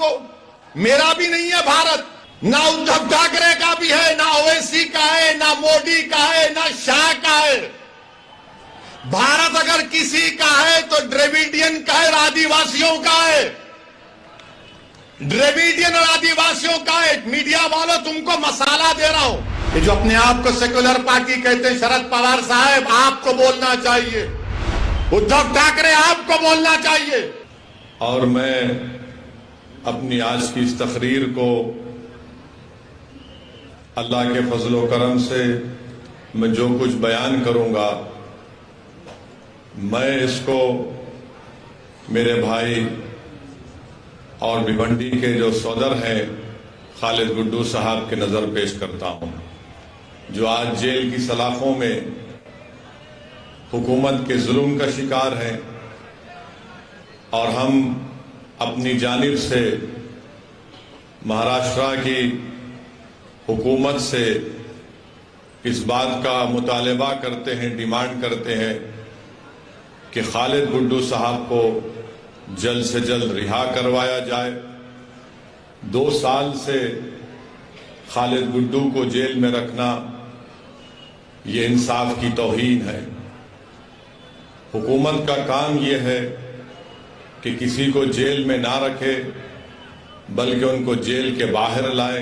आपको? मेरा भी नहीं है भारत, ना उद्धव ठाकरे का भी है, ना ओवैसी का है, ना मोदी का है, ना शाह का है। भारत अगर किसी का है तो द्रविडियन का है, आदिवासियों का है। द्रविडियन और आदिवासियों का है। मीडिया वालों, तुमको मसाला दे रहा हूं। ये जो अपने आप को सेक्युलर पार्टी कहते हैं, शरद पवार साहब, आपको बोलना चाहिए। उद्धव ठाकरे, आपको बोलना चाहिए। और मैं अपनी आज की इस तकरीर को अल्लाह के फजलो करम से मैं जो कुछ बयान करूंगा, मैं इसको मेरे भाई और भिवंडी के जो सौदर हैं खालिद गुड्डू साहब के नज़र पेश करता हूं, जो आज जेल की सलाखों में हुकूमत के जुल्म का शिकार हैं। और हम अपनी जानिब से महाराष्ट्र की हुकूमत से इस बात का मुतालबा करते हैं, डिमांड करते हैं कि खालिद गुड्डू साहब को जल्द से जल्द रिहा करवाया जाए। 2 साल से खालिद गुड्डू को जेल में रखना ये इंसाफ की तौहीन है। हुकूमत का काम यह है कि किसी को जेल में ना रखे, बल्कि उनको जेल के बाहर लाए।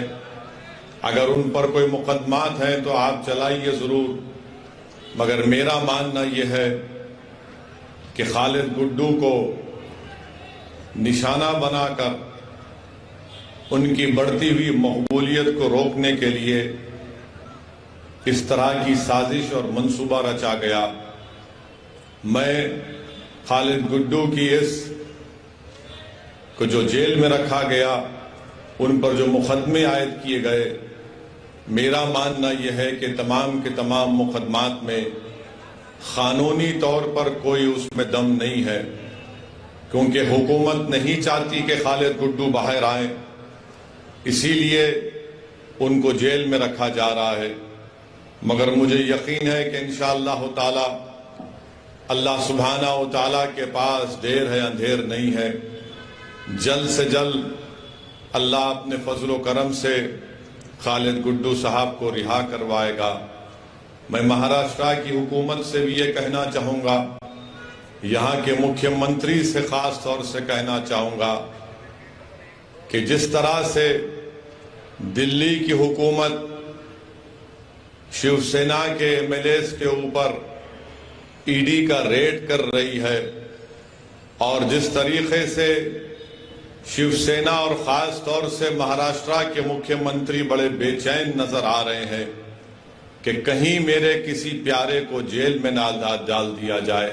अगर उन पर कोई मुकदमात हैं तो आप चलाइए ज़रूर, मगर मेरा मानना यह है कि खालिद गुड्डू को निशाना बनाकर उनकी बढ़ती हुई मकबूलियत को रोकने के लिए इस तरह की साजिश और मंसूबा रचा गया। मैं खालिद गुड्डू की इस को जो जेल में रखा गया, उन पर जो मुकदमे आयद किए गए, मेरा मानना यह है कि तमाम के तमाम मुकदमात में कानूनी तौर पर कोई उसमें दम नहीं है, क्योंकि हुकूमत नहीं चाहती कि खालिद गुड्डू बाहर आए, इसीलिए उनको जेल में रखा जा रहा है। मगर मुझे यकीन है कि इंशाअल्लाह ताला अल्लाह सुब्हाना व ताला के पास देर है अंधेर नहीं है। जल्द से जल्द अल्लाह अपने फजलो करम से खालिद गुड्डू साहब को रिहा करवाएगा। मैं महाराष्ट्र की हुकूमत से भी ये कहना चाहूँगा, यहाँ के मुख्यमंत्री से खास तौर से कहना चाहूँगा कि जिस तरह से दिल्ली की हुकूमत शिवसेना के एमएलएस के ऊपर ईडी का रेड कर रही है, और जिस तरीके से शिवसेना और खास तौर से महाराष्ट्र के मुख्यमंत्री बड़े बेचैन नजर आ रहे हैं कि कहीं मेरे किसी प्यारे को जेल में ना डाल दिया जाए,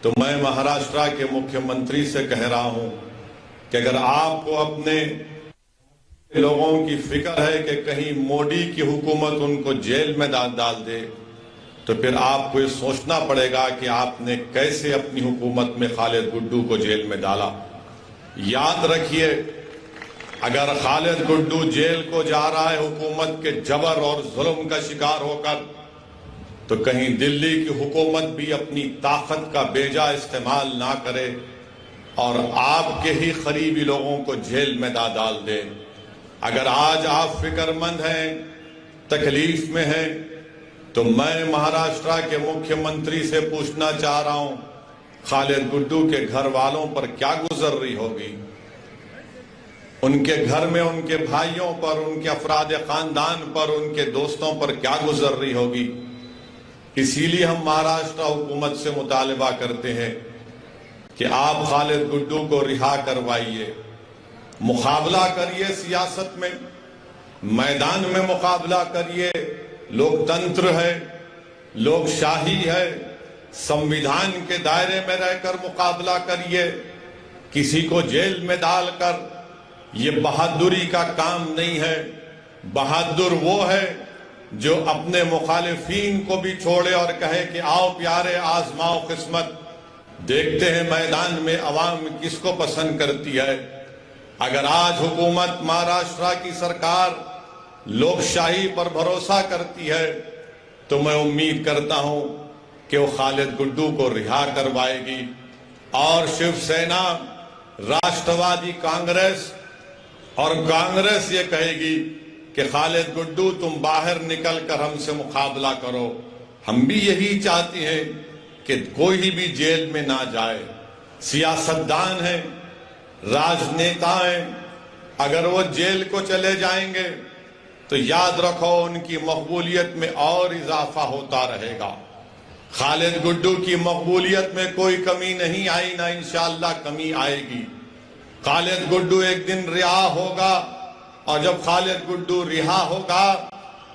तो मैं महाराष्ट्र के मुख्यमंत्री से कह रहा हूं कि अगर आपको अपने लोगों की फिक्र है कि कहीं मोदी की हुकूमत उनको जेल में डाल दे, तो फिर आपको ये सोचना पड़ेगा कि आपने कैसे अपनी हुकूमत में खालिद गुड्डू को जेल में डाला। याद रखिए, अगर खालिद गुड्डू जेल को जा रहा है हुकूमत के जबर और जुल्म का शिकार होकर, तो कहीं दिल्ली की हुकूमत भी अपनी ताकत का बेजा इस्तेमाल ना करे और आपके ही करीबी लोगों को जेल में डाल दे। अगर आज आप फिक्रमंद हैं, तकलीफ में हैं, तो मैं महाराष्ट्र के मुख्यमंत्री से पूछना चाह रहा हूं, खालिद गुड्डू के घर वालों पर क्या गुजर रही होगी, उनके घर में उनके भाइयों पर, उनके अफराद खानदान पर, उनके दोस्तों पर क्या गुजर रही होगी। इसीलिए हम महाराष्ट्र हुकूमत से मुतालबा करते हैं कि आप खालिद गुड्डू को रिहा करवाइए, मुकाबला करिए सियासत में, मैदान में मुकाबला करिए। लोकतंत्र है, लोकशाही है, संविधान के दायरे में रहकर मुकाबला करिए। किसी को जेल में डालकर ये बहादुरी का काम नहीं है। बहादुर वो है जो अपने मुखालिफीन को भी छोड़े और कहे कि आओ प्यारे आजमाओ किस्मत, देखते हैं मैदान में अवाम किसको पसंद करती है। अगर आज हुकूमत महाराष्ट्र की सरकार लोकशाही पर भरोसा करती है, तो मैं उम्मीद करता हूं कि वो खालिद गुड्डू को रिहा करवाएगी और शिवसेना, राष्ट्रवादी कांग्रेस और कांग्रेस ये कहेगी कि खालिद गुड्डू तुम बाहर निकल कर हमसे मुकाबला करो। हम भी यही चाहते हैं कि कोई भी जेल में ना जाए। सियासतदान हैं, राजनेता हैं, अगर वो जेल को चले जाएंगे तो याद रखो उनकी मकबूलियत में और इजाफा होता रहेगा। खालिद गुड्डू की मकबूलियत में कोई कमी नहीं आई, ना इंशाअल्लाह कमी आएगी। खालिद गुड्डू एक दिन रिहा होगा और जब खालिद गुड्डू रिहा होगा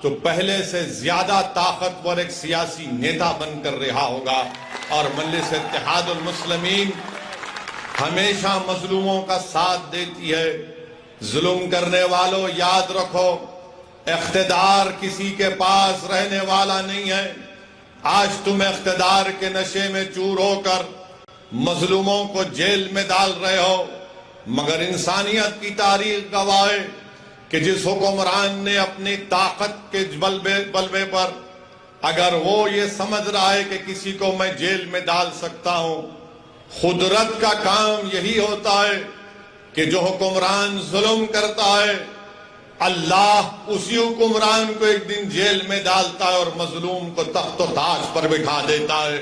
तो पहले से ज्यादा ताकतवर एक सियासी नेता बनकर रिहा होगा। और मजलिस इत्तेहादुल मुस्लिमीन हमेशा मजलूमों का साथ देती है। जुल्म करने वालों याद रखो, इख्तिदार किसी के पास रहने वाला नहीं है। आज तुम इख्तिदार के नशे में चूर होकर मजलूमों को जेल में डाल रहे हो, मगर इंसानियत की तारीख गवाह है कि जिस हुक्मरान ने अपनी ताकत के बलबे पर अगर वो ये समझ रहा है कि किसी को मैं जेल में डाल सकता हूं, खुदरत का काम यही होता है कि जो हुक्मरान जुल्म करता है अल्लाह उसी हुक्मरान को एक दिन जेल में डालता है और मजलूम को तख्त ताज पर बिठा देता है।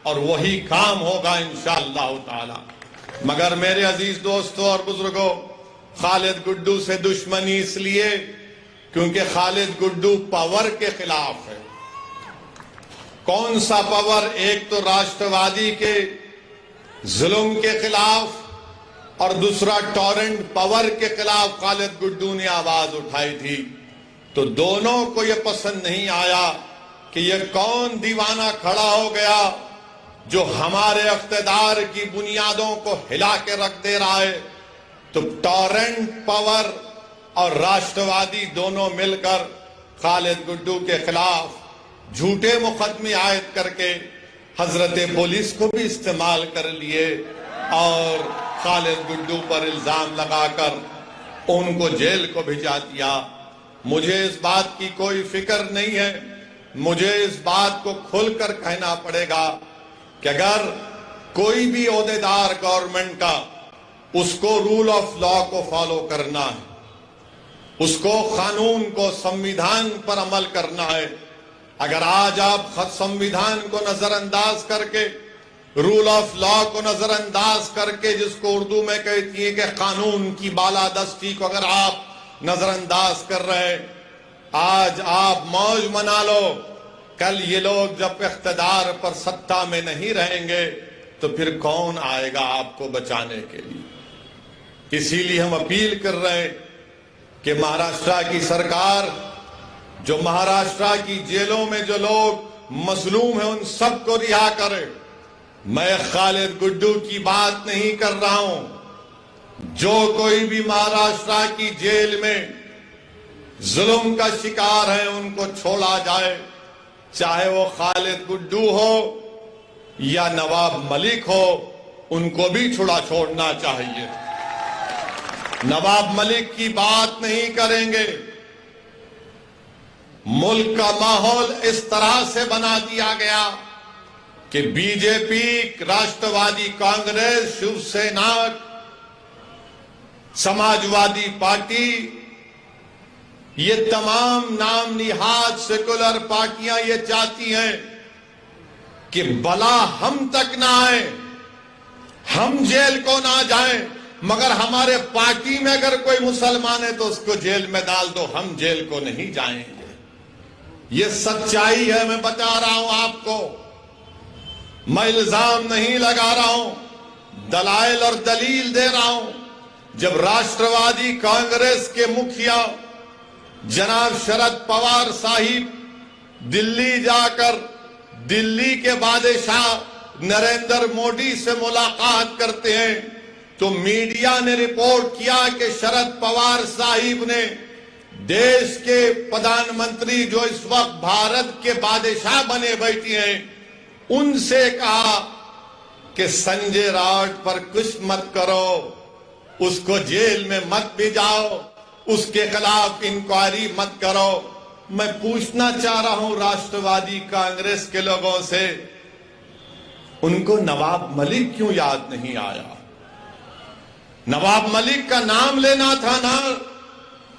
और वही काम होगा इंशाअल्लाह ताला। मगर मेरे अजीज दोस्तों और बुजुर्गों, खालिद गुड्डू से दुश्मनी इसलिए क्योंकि खालिद गुड्डू पावर के खिलाफ है। कौन सा पावर? एक तो राष्ट्रवादी के जुल्म के खिलाफ और दूसरा टॉरेंट पावर के खिलाफ खालिद गुड्डू ने आवाज उठाई थी। तो दोनों को यह पसंद नहीं आया कि यह कौन दीवाना खड़ा हो गया जो हमारे इख्तिदार की बुनियादों को हिला के रख दे रहा है। तो टॉरेंट पावर और राष्ट्रवादी दोनों मिलकर खालिद गुड्डू के खिलाफ झूठे मुकदमे आयद करके हजरत पुलिस को भी इस्तेमाल कर लिए और खालिद गुड्डू पर इल्जाम लगाकर उनको जेल को भिजा दिया। मुझे इस बात की कोई फिक्र नहीं है। मुझे इस बात को खुलकर कहना पड़ेगा कि अगर कोई भी ओहदेदार गवर्नमेंट का, उसको रूल ऑफ लॉ को फॉलो करना है, उसको कानून को, संविधान पर अमल करना है। अगर आज आप संविधान को नजरअंदाज करके, रूल ऑफ लॉ को नजरअंदाज करके, जिसको उर्दू में कहती है कि कानून की बालादस्ती को अगर आप नजरअंदाज कर रहे हैं, आज आप मौज मना लो। कल ये लोग जब इख्तिदार पर सत्ता में नहीं रहेंगे तो फिर कौन आएगा आपको बचाने के लिए? इसीलिए हम अपील कर रहे हैं कि महाराष्ट्र की सरकार, जो महाराष्ट्र की जेलों में जो लोग मजलूम हैं, उन सबको रिहा करे। मैं खालिद गुड्डू की बात नहीं कर रहा हूं। जो कोई भी महाराष्ट्र की जेल में जुल्म का शिकार है उनको छोड़ा जाए, चाहे वो खालिद गुड्डू हो या नवाब मलिक हो, उनको भी छोड़ना चाहिए। नवाब मलिक की बात नहीं करेंगे। मुल्क का माहौल इस तरह से बना दिया गया कि बीजेपी, राष्ट्रवादी कांग्रेस, शिवसेना, समाजवादी पार्टी, ये तमाम नाम निहाद सेकुलर पार्टियां ये चाहती हैं कि भला हम तक ना आए, हम जेल को ना जाएं, मगर हमारे पार्टी में अगर कोई मुसलमान है तो उसको जेल में डाल दो, हम जेल को नहीं जाएंगे। ये सच्चाई है, मैं बता रहा हूं आपको। मैं इल्जाम नहीं लगा रहा हूं, दलाइल और दलील दे रहा हूं। जब राष्ट्रवादी कांग्रेस के मुखिया जनाब शरद पवार साहिब दिल्ली जाकर दिल्ली के बादशाह नरेंद्र मोदी से मुलाकात करते हैं तो मीडिया ने रिपोर्ट किया कि शरद पवार साहिब ने देश के प्रधानमंत्री जो इस वक्त भारत के बादशाह बने बैठे हैं उनसे कहा कि संजय राउत पर कुछ मत करो, उसको जेल में मत भिजाओ, उसके खिलाफ इंक्वायरी मत करो। मैं पूछना चाह रहा हूं राष्ट्रवादी कांग्रेस के लोगों से, उनको नवाब मलिक क्यों याद नहीं आया? नवाब मलिक का नाम लेना था ना।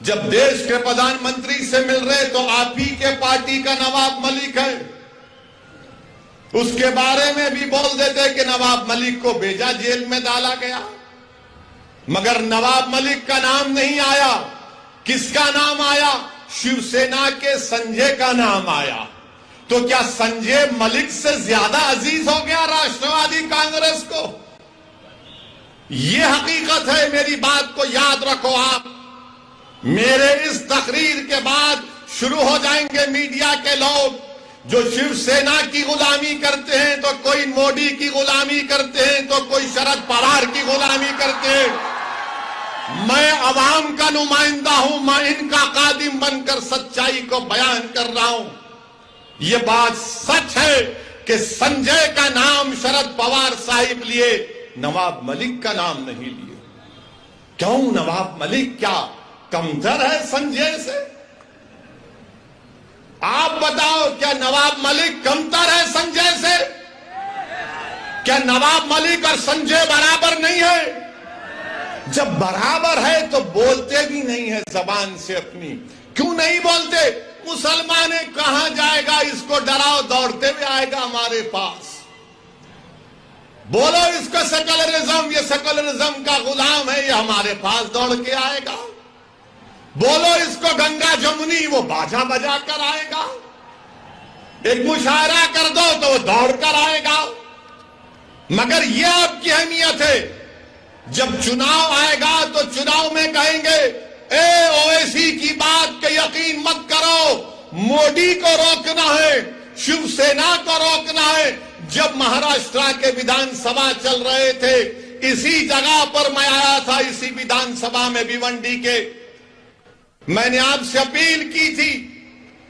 जब देश के प्रधानमंत्री से मिल रहे तो आप ही के पार्टी का नवाब मलिक है, उसके बारे में भी बोल देते कि नवाब मलिक को भेजा, जेल में डाला गया, मगर नवाब मलिक का नाम नहीं आया। किसका नाम आया? शिवसेना के संजय का नाम आया। तो क्या संजय मलिक से ज्यादा अजीज हो गया राष्ट्रवादी कांग्रेस को? यह हकीकत है, मेरी बात को याद रखो आप। मेरे इस तकरीर के बाद शुरू हो जाएंगे मीडिया के लोग जो शिवसेना की गुलामी करते हैं, तो कोई मोदी की गुलामी करते हैं, तो कोई शरद पवार की गुलामी करते हैं। मैं अवाम का नुमाइंदा हूं, मैं इनका कादिम बनकर सच्चाई को बयान कर रहा हूं। यह बात सच है कि संजय का नाम शरद पवार साहिब लिए, नवाब मलिक का नाम नहीं लिए। क्यों? नवाब मलिक क्या कमतर है संजय से? आप बताओ, क्या नवाब मलिक कमतर है संजय से? क्या नवाब मलिक और संजय बराबर नहीं है? जब बराबर है तो बोलते भी नहीं है जबान से अपनी। क्यों नहीं बोलते? मुसलमान है, कहां जाएगा, इसको डराओ दौड़ते हुए आएगा हमारे पास। बोलो इसको सेकुलरिज्म, ये सेकुलरिज्म का गुलाम है, ये हमारे पास दौड़ के आएगा। बोलो इसको गंगा जमुनी, वो बाजा बजा कर आएगा। एक मुशायरा कर दो तो वो दौड़ कर आएगा। मगर यह आपकी अहमियत है, जब चुनाव आएगा तो चुनाव में कहेंगे ए ओवैसी की बात के यकीन मत करो, मोदी को रोकना है, शिवसेना को रोकना है। जब महाराष्ट्र के विधानसभा चल रहे थे, इसी जगह पर मैं आया था, इसी विधानसभा में भिवंडी के। मैंने आपसे अपील की थी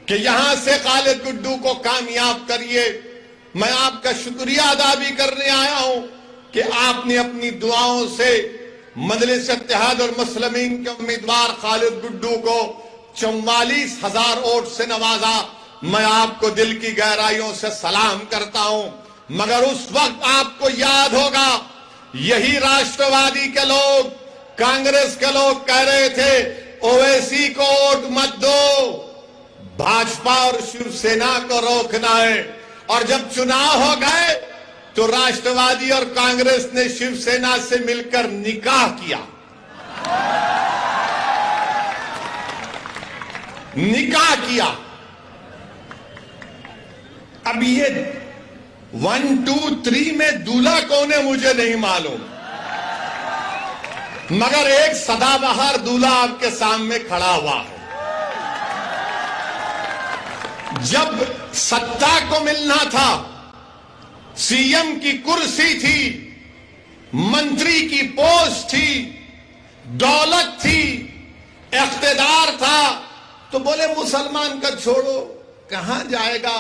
कि यहां से खालिद गुड्डू को कामयाब करिए। मैं आपका शुक्रिया अदा भी करने आया हूं कि आपने अपनी दुआओं से मजलिस इत्तेहाद और मुस्लिमीन के उम्मीदवार खालिद गुड्डू को 44,000 वोट से नवाजा। मैं आपको दिल की गहराइयों से सलाम करता हूं। मगर उस वक्त आपको याद होगा, यही राष्ट्रवादी के लोग, कांग्रेस के लोग कह रहे थे ओवैसी को वोट मत दो, भाजपा और शिवसेना को रोकना है। और जब चुनाव हो गए तो राष्ट्रवादी और कांग्रेस ने शिवसेना से मिलकर निकाह किया। निकाह किया। अब ये 1, 2, 3 में दूल्हा कौन है मुझे नहीं मालूम, मगर एक सदाबहार दूल्हा आपके सामने खड़ा हुआ है। जब सत्ता को मिलना था, सीएम की कुर्सी थी, मंत्री की पोस्ट थी, दौलत थी, इख्तिदार था, तो बोले मुसलमान का छोड़ो, कहां जाएगा,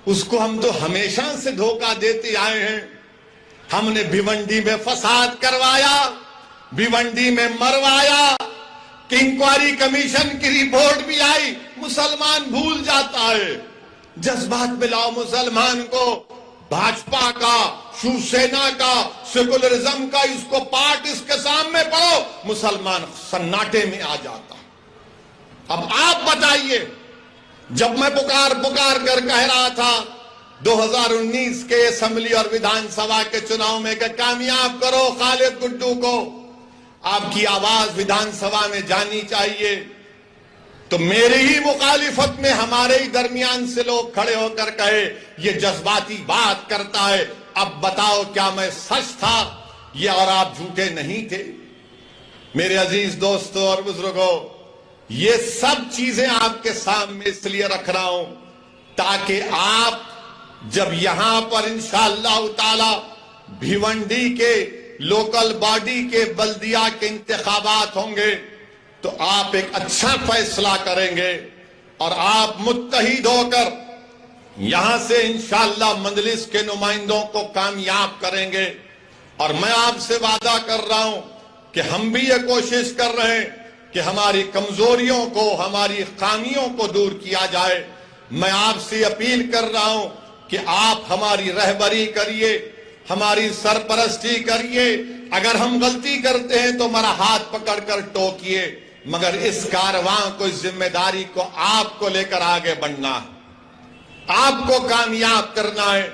उसको हम तो हमेशा से धोखा देते आए हैं। हमने भिवंडी में फसाद करवाया, भिवंडी में मरवाया, इंक्वायरी कमीशन की रिपोर्ट भी आई। मुसलमान भूल जाता है, जज्बात में लाओ मुसलमान को, भाजपा का, शिवसेना का, सेकुलरिज्म का, इसको पार्ट इसके सामने पढ़ो, मुसलमान सन्नाटे में आ जाता। अब आप बताइए, जब मैं पुकार कर कह रहा था 2019 के असेंबली और विधानसभा के चुनाव में कि कामयाब करो खालिद गुड्डू को, आपकी आवाज विधानसभा में जानी चाहिए, तो मेरी ही मुखालिफत में हमारे ही दरमियान से लोग खड़े होकर कहे ये जज्बाती बात करता है। अब बताओ क्या मैं सच था ये और आप झूठे नहीं थे? मेरे अजीज दोस्तों और बुजुर्गों, ये सब चीजें आपके सामने इसलिए रख रहा हूं ताकि आप जब यहां पर इंशाअल्लाह ताला भिवंडी के लोकल बॉडी के बल्दिया के इंतखाबात होंगे तो आप एक अच्छा फैसला करेंगे और आप मुत्तहिद होकर यहां से इंशाअल्लाह मजलिस के नुमाइंदों को कामयाब करेंगे। और मैं आपसे वादा कर रहा हूं कि हम भी ये कोशिश कर रहे हैं कि हमारी कमजोरियों को, हमारी खामियों को दूर किया जाए। मैं आपसे अपील कर रहा हूं कि आप हमारी रहबरी करिए, हमारी सरपरस्ती करिए। अगर हम गलती करते हैं तो हमारा हाथ पकड़कर टोकिए। मगर इस कारवां को, इस जिम्मेदारी को आपको लेकर आगे बढ़ना है, आपको कामयाब करना है।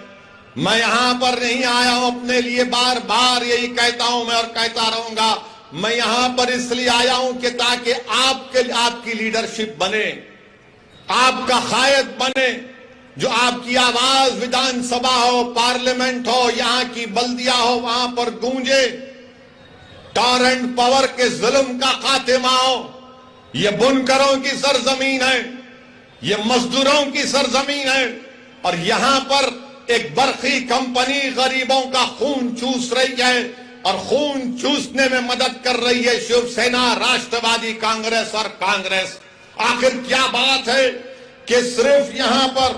मैं यहां पर नहीं आया हूं अपने लिए, बार बार यही कहता हूं मैं और कहता रहूंगा। मैं यहां पर इसलिए आया हूं कि ताकि आपकी लीडरशिप बने, आपका कायद बने, जो आपकी आवाज विधानसभा हो, पार्लियामेंट हो, यहां की बल्दिया हो, वहां पर गूंजे। टॉरेंट पावर के जुल्म का खात्मा हो। ये बुनकरों की सरजमीन है, ये मजदूरों की सरजमीन है, और यहां पर एक बरखी कंपनी गरीबों का खून चूस रही है, और खून चूसने में मदद कर रही है शिवसेना, राष्ट्रवादी कांग्रेस और कांग्रेस। आखिर क्या बात है कि सिर्फ यहां पर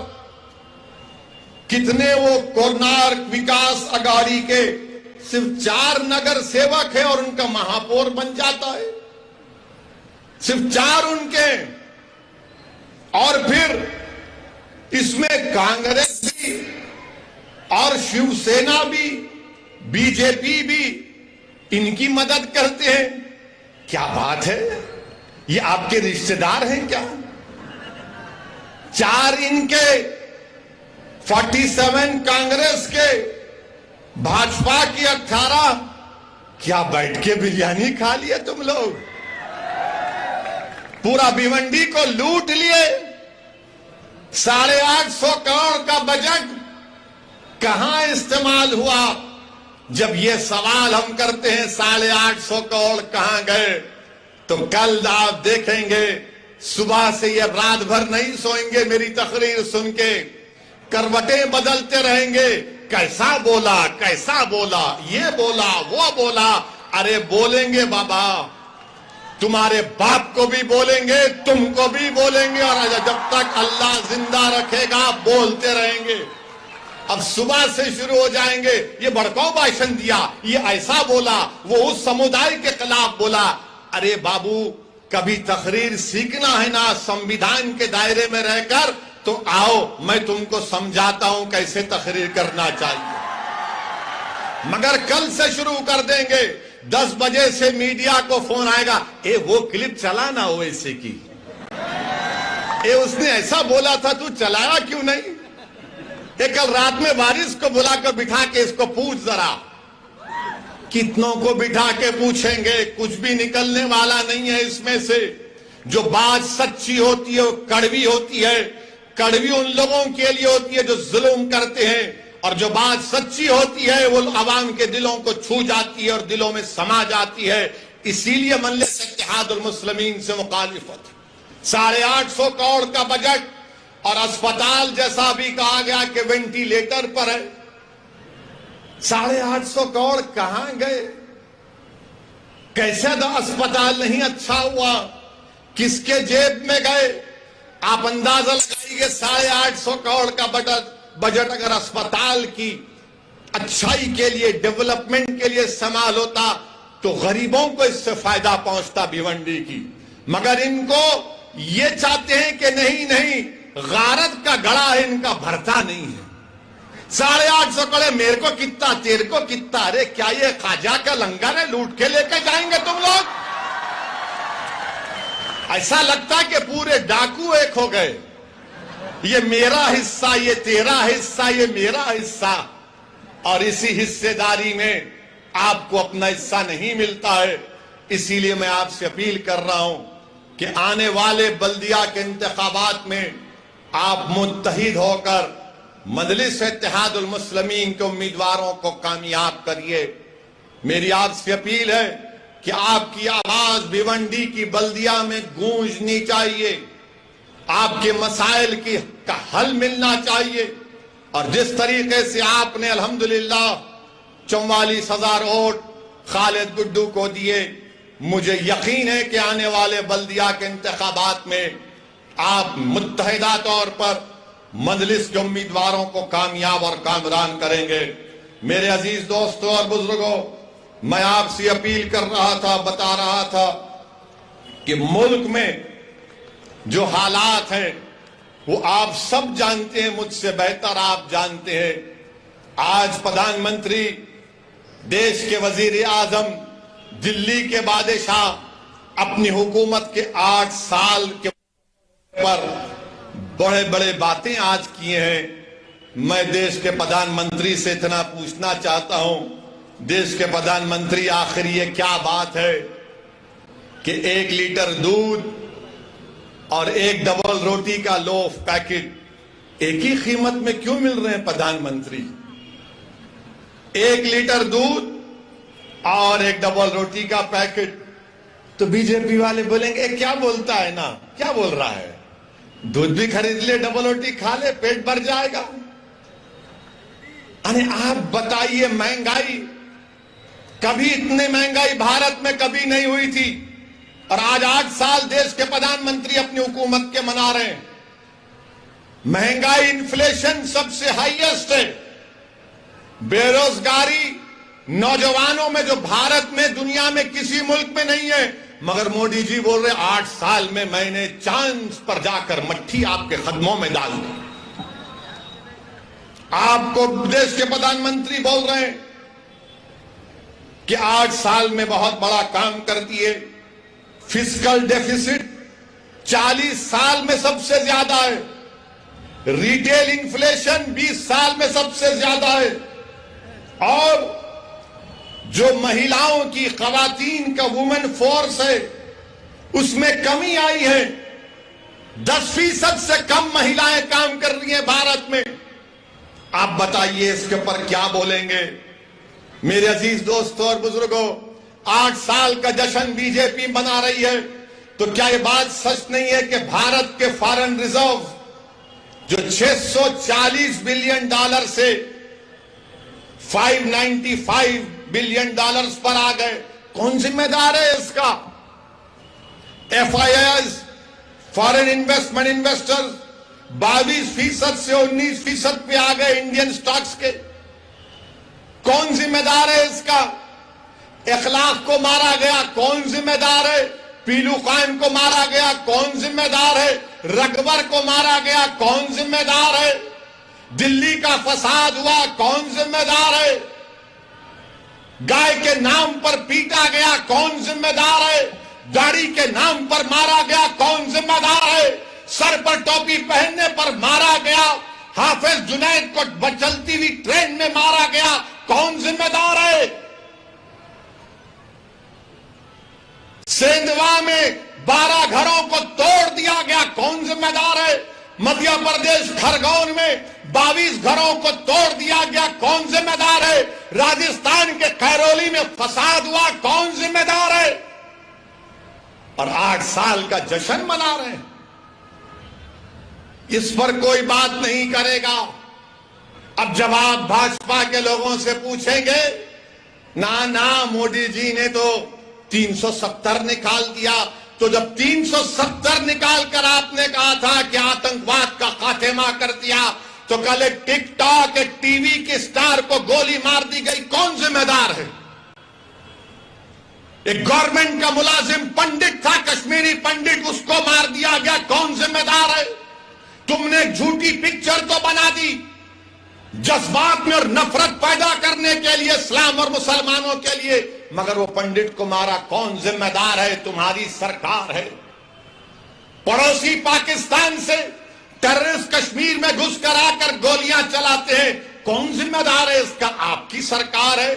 कितने वो कोणार्क विकास अघाड़ी के सिर्फ 4 नगर सेवक है और उनका महापौर बन जाता है, सिर्फ 4 उनके। और फिर इसमें कांग्रेस भी और शिवसेना भी, बीजेपी भी इनकी मदद करते हैं। क्या बात है, ये आपके रिश्तेदार हैं क्या? 4 इनके, 47 कांग्रेस के, भाजपा की 18। क्या बैठ के बिरयानी खा लिए तुम लोग? पूरा भिवंडी को लूट लिए। 850 करोड़ का बजट कहां इस्तेमाल हुआ? जब ये सवाल हम करते हैं 850 करोड़ कहां गए, तो कल आप देखेंगे सुबह से ये रात भर नहीं सोएंगे मेरी तकरीर सुन के, करवटें बदलते रहेंगे। कैसा बोला, कैसा बोला, ये बोला, वो बोला। अरे बोलेंगे बाबा, तुम्हारे बाप को भी बोलेंगे, तुमको भी बोलेंगे, और जब तक अल्लाह जिंदा रखेगा बोलते रहेंगे। अब सुबह से शुरू हो जाएंगे, ये भड़काऊ भाषण दिया, ये ऐसा बोला, वो उस समुदाय के खिलाफ बोला। अरे बाबू, कभी तकरीर सीखना है ना संविधान के दायरे में रहकर, तो आओ मैं तुमको समझाता हूं कैसे तकरीर करना चाहिए। मगर कल से शुरू कर देंगे, 10 बजे से मीडिया को फोन आएगा, ए वो क्लिप चला ना ओवैसी की, ए उसने ऐसा बोला था, तू चलाया क्यों नहीं? कल रात में बारिश को बुलाकर बिठा के इसको पूछ जरा। कितनों को बिठा के पूछेंगे, कुछ भी निकलने वाला नहीं है इसमें से। जो बात सच्ची होती है वो कड़वी होती है। कड़वी उन लोगों के लिए होती है जो जुल्म करते हैं, और जो बात सच्ची होती है वो अवाम के दिलों को छू जाती है और दिलों में समा जाती है। इसीलिए मजलिस इत्तेहादुल मुस्लिमीन से मुखालिफत। 850 करोड़ का बजट, और अस्पताल जैसा भी कहा गया कि वेंटिलेटर पर है। 850 करोड़ कहां गए? कैसे अस्पताल नहीं अच्छा हुआ? किसके जेब में गए? आप अंदाजा लगाइए, 850 करोड़ का बजट अगर अस्पताल की अच्छाई के लिए, डेवलपमेंट के लिए इस्तेमाल होता तो गरीबों को इससे फायदा पहुंचता भिवंडी की। मगर इनको ये चाहते हैं कि नहीं नहीं, गारत का गड़ा है इनका, भरता नहीं है। 850 करोड़, मेरे को कितना, तेरे को कितना? अरे क्या ये खाजा का लंगर है, लूट के लेके जाएंगे तुम लोग? ऐसा लगता है कि पूरे डाकू एक हो गए। ये मेरा हिस्सा, ये तेरा हिस्सा, ये मेरा हिस्सा, और इसी हिस्सेदारी में आपको अपना हिस्सा नहीं मिलता है। इसीलिए मैं आपसे अपील कर रहा हूं कि आने वाले बल्दिया के इंतखाबात में आप मुत्तहिद होकर मजलिस इत्तेहादुल मुस्लिमीन के उम्मीदवारों को कामयाब करिए। मेरी आपसे अपील है कि आपकी आवाज भिवंडी की बल्दिया में गूंजनी चाहिए, आपके मसाइल का हल मिलना चाहिए। और जिस तरीके से आपने अल्हम्दुलिल्लाह 44,000 वोट खालिद गुड्डू को दिए, मुझे यकीन है कि आने वाले बल्दिया के इंतखाबात में आप मुत्तहिदा तौर पर मजलिस के उम्मीदवारों को कामयाब और कामरान करेंगे। मेरे अजीज दोस्तों और बुजुर्गों, मैं आपसे अपील कर रहा था, बता रहा था कि मुल्क में जो हालात हैं वो आप सब जानते हैं, मुझसे बेहतर आप जानते हैं। आज प्रधानमंत्री, देश के वजीर आजम, दिल्ली के बादशाह अपनी हुकूमत के 8 साल के पर बड़े बड़े बातें आज किए हैं। मैं देश के प्रधानमंत्री से इतना पूछना चाहता हूं, देश के प्रधानमंत्री आखिर ये क्या बात है कि 1 लीटर दूध और 1 डबल रोटी का लोफ पैकेट एक ही कीमत में क्यों मिल रहे हैं प्रधानमंत्री? 1 लीटर दूध और 1 डबल रोटी का पैकेट। तो बीजेपी वाले बोलेंगे क्या बोलता है ना, क्या बोल रहा है, दूध भी खरीद ले, डबल रोटी खा ले, पेट भर जाएगा। अरे आप बताइए, महंगाई कभी इतनी महंगाई भारत में कभी नहीं हुई थी और आज 8 साल देश के प्रधानमंत्री अपनी हुकूमत के मना रहे हैं। महंगाई, इन्फ्लेशन सबसे हाईएस्ट है। बेरोजगारी नौजवानों में जो भारत में दुनिया में किसी मुल्क में नहीं है, मगर मोदी जी बोल रहे 8 साल में मैंने चांद पर जाकर मट्ठी आपके कदमों में डाल दी। आपको देश के प्रधानमंत्री बोल रहे हैं कि 8 साल में बहुत बड़ा काम कर दिए। फिस्कल डेफिसिट 40 साल में सबसे ज्यादा है। रिटेल इन्फ्लेशन 20 साल में सबसे ज्यादा है। और जो महिलाओं की, खवातीन का वुमेन फोर्स है, उसमें कमी आई है। 10% से कम महिलाएं काम कर रही हैं भारत में। आप बताइए इसके ऊपर क्या बोलेंगे? मेरे अजीज दोस्तों और बुजुर्गों, 8 साल का जश्न बीजेपी मना रही है, तो क्या यह बात सच नहीं है कि भारत के फॉरेन रिजर्व जो 640 बिलियन डॉलर से 595 बिलियन डॉलर्स पर आ गए? कौन जिम्मेदार है इसका? FIIs, फॉरेन इन्वेस्टमेंट इन्वेस्टर्स 22% से 19% पे आ गए इंडियन स्टॉक्स के। कौन जिम्मेदार है इसका? इखलाक को मारा गया, कौन जिम्मेदार है? पीलू खान को मारा गया, कौन जिम्मेदार है? रकबर को मारा गया, कौन जिम्मेदार है? दिल्ली का फसाद हुआ, कौन जिम्मेदार है? गाय के नाम पर पीटा गया, कौन जिम्मेदार है? गाड़ी के नाम पर मारा गया, कौन जिम्मेदार है? सर पर टोपी पहनने पर मारा गया, हाफिज जुनैद को चलती हुई ट्रेन में मारा गया, कौन जिम्मेदार है? सेंधवा में 12 घरों को तोड़ दिया गया, कौन जिम्मेदार है? मध्य प्रदेश खरगोन में 22 घरों को तोड़ दिया गया, कौन जिम्मेदार है? राजस्थान के खैरोली में फसाद हुआ, कौन जिम्मेदार है? और 8 साल का जश्न मना रहे हैं, इस पर कोई बात नहीं करेगा। अब जवाब भाजपा के लोगों से पूछेंगे, ना मोदी जी ने तो 370 निकाल दिया। तो जब 370 निकाल कर आपने कहा था कि आतंकवाद का खात्मा कर दिया, तो कल एक टिकटॉक, एक टीवी के स्टार को गोली मार दी गई, कौन जिम्मेदार है? एक गवर्नमेंट का मुलाजिम पंडित था, कश्मीरी पंडित, उसको मार दिया गया, कौन जिम्मेदार है? तुमने एक झूठी पिक्चर तो बना दी जज्बात में और नफरत पैदा करने के लिए इस्लाम और मुसलमानों के लिए, मगर वो पंडित को मारा, कौन जिम्मेदार है? तुम्हारी सरकार है। पड़ोसी पाकिस्तान से टेररिस्ट कश्मीर में घुसकर आकर गोलियां चलाते हैं, कौन जिम्मेदार है इसका? आपकी सरकार है।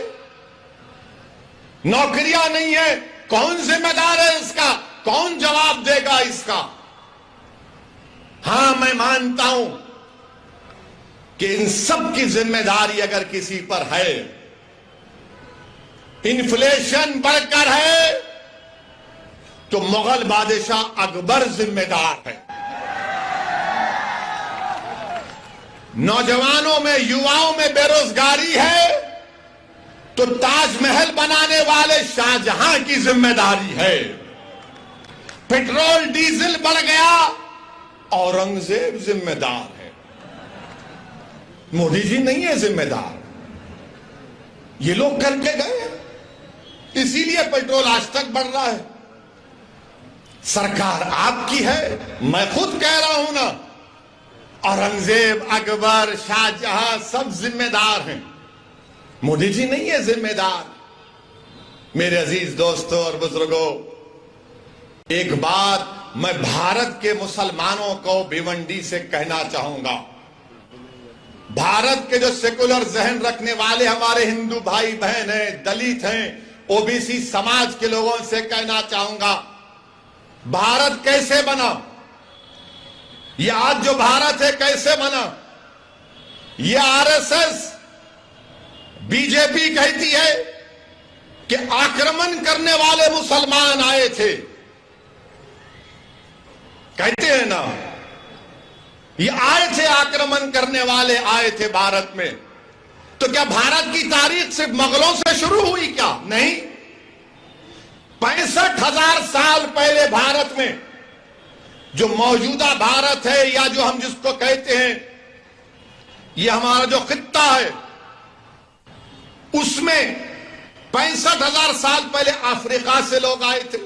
नौकरियां नहीं है, कौन जिम्मेदार है इसका? कौन जवाब देगा इसका? हां, मैं मानता हूं कि इन सब की जिम्मेदारी अगर किसी पर है, इन्फ्लेशन बढ़कर है, तो मुगल बादशाह अकबर जिम्मेदार है। नौजवानों में, युवाओं में बेरोजगारी है, तो ताजमहल बनाने वाले शाहजहां की जिम्मेदारी है। पेट्रोल डीजल बढ़ गया, औरंगजेब जिम्मेदार है, मोदी जी नहीं है जिम्मेदार। ये लोग करके गए, इसीलिए पेट्रोल आज तक बढ़ रहा है। सरकार आपकी है, मैं खुद कह रहा हूं ना, औरंगजेब, अकबर, शाहजहां सब जिम्मेदार हैं, मोदी जी नहीं है जिम्मेदार। मेरे अजीज दोस्तों और बुजुर्गों, एक बात मैं भारत के मुसलमानों को भिवंडी से कहना चाहूंगा, भारत के जो सेकुलर जहन रखने वाले हमारे हिंदू भाई बहन हैं, दलित हैं, ओबीसी समाज के लोगों से कहना चाहूंगा, भारत कैसे बना? ये आज जो भारत है कैसे बना? ये आरएसएस बीजेपी कहती है कि आक्रमण करने वाले मुसलमान आए थे, कहते हैं ना, ये आए थे, आक्रमण करने वाले आए थे भारत में। तो क्या भारत की तारीख सिर्फ मुगलों से शुरू हुई क्या? नहीं, 65,000 साल पहले भारत में, जो मौजूदा भारत है या जो हम जिसको कहते हैं, ये हमारा जो खित्ता है, उसमें 65,000 साल पहले अफ्रीका से लोग आए थे।